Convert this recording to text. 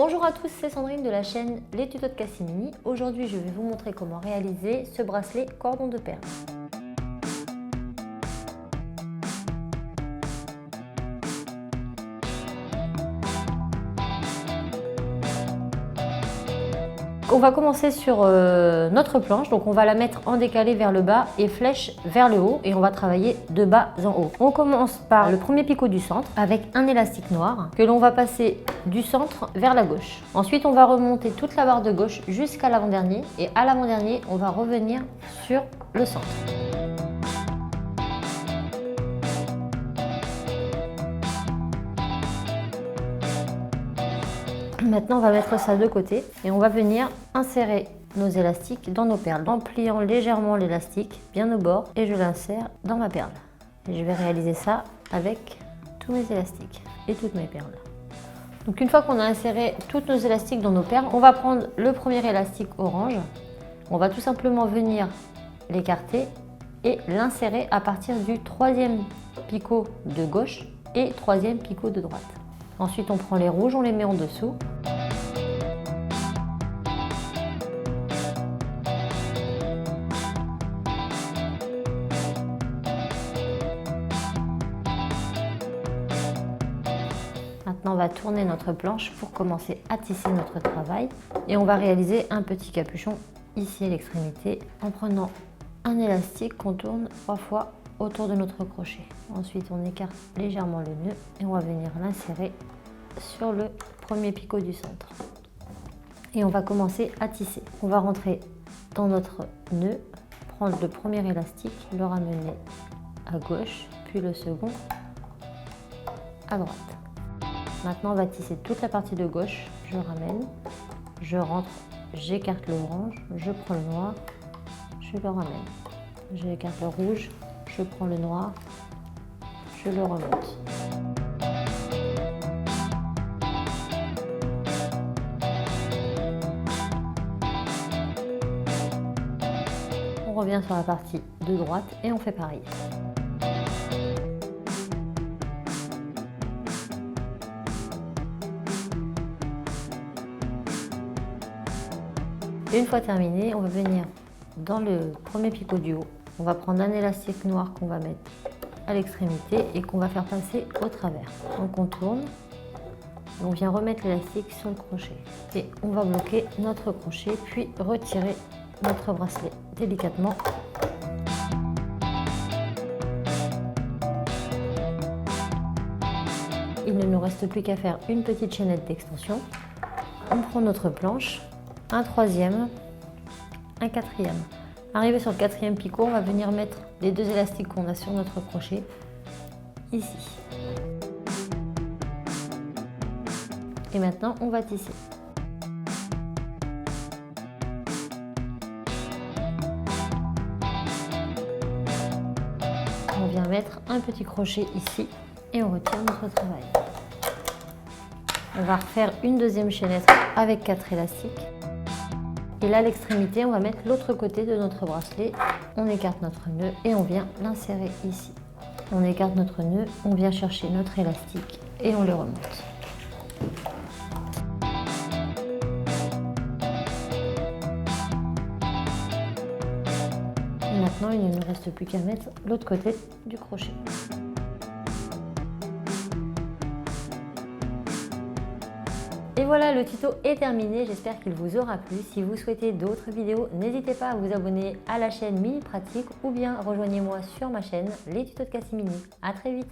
Bonjour à tous, c'est Sandrine de la chaîne Les Tutos de Cassimini. Aujourd'hui, je vais vous montrer comment réaliser ce bracelet cordon de perles. On va commencer sur notre planche, donc on va la mettre en décalé vers le bas et flèche vers le haut et on va travailler de bas en haut. On commence par le premier picot du centre avec un élastique noir que l'on va passer du centre vers la gauche. Ensuite on va remonter toute la barre de gauche jusqu'à l'avant-dernier et à l'avant-dernier on va revenir sur le centre. Maintenant, on va mettre ça de côté et on va venir insérer nos élastiques dans nos perles en pliant légèrement l'élastique bien au bord et je l'insère dans ma perle. Et je vais réaliser ça avec tous mes élastiques et toutes mes perles. Donc une fois qu'on a inséré tous nos élastiques dans nos perles, on va prendre le premier élastique orange. On va tout simplement venir l'écarter et l'insérer à partir du troisième picot de gauche et troisième picot de droite. Ensuite, on prend les rouges, on les met en dessous. Maintenant, on va tourner notre planche pour commencer à tisser notre travail. Et on va réaliser un petit capuchon ici à l'extrémité en prenant un élastique qu'on tourne 3 fois autour de notre crochet. Ensuite, on écarte légèrement le nœud et on va venir l'insérer sur le premier picot du centre. Et on va commencer à tisser. On va rentrer dans notre nœud, prendre le premier élastique, le ramener à gauche, puis le second à droite. Maintenant, on va tisser toute la partie de gauche. Je ramène, je rentre, j'écarte le orange, je prends le noir, je le ramène. J'écarte le rouge, je prends le noir, je le remonte. On revient sur la partie de droite et on fait pareil. Une fois terminé, on va venir dans le premier picot du haut. On va prendre un élastique noir qu'on va mettre à l'extrémité et qu'on va faire passer au travers. Donc on tourne, on vient remettre l'élastique sur le crochet et on va bloquer notre crochet puis retirer notre bracelet délicatement. Il ne nous reste plus qu'à faire une petite chaînette d'extension. On prend notre planche, un troisième, un quatrième. Arrivé sur le quatrième picot, on va venir mettre les deux élastiques qu'on a sur notre crochet ici. Et maintenant, on va tisser. On vient mettre un petit crochet ici et on retire notre travail. On va refaire une deuxième chaînette avec 4 élastiques. Et là, à l'extrémité, on va mettre l'autre côté de notre bracelet. On écarte notre nœud et on vient l'insérer ici. On écarte notre nœud, on vient chercher notre élastique et on le remonte. Et maintenant, il ne nous reste plus qu'à mettre l'autre côté du crochet. Et voilà, le tuto est terminé, j'espère qu'il vous aura plu. Si vous souhaitez d'autres vidéos, n'hésitez pas à vous abonner à la chaîne Mini Pratique ou bien rejoignez-moi sur ma chaîne Les Tutos de Cassimini. À très vite.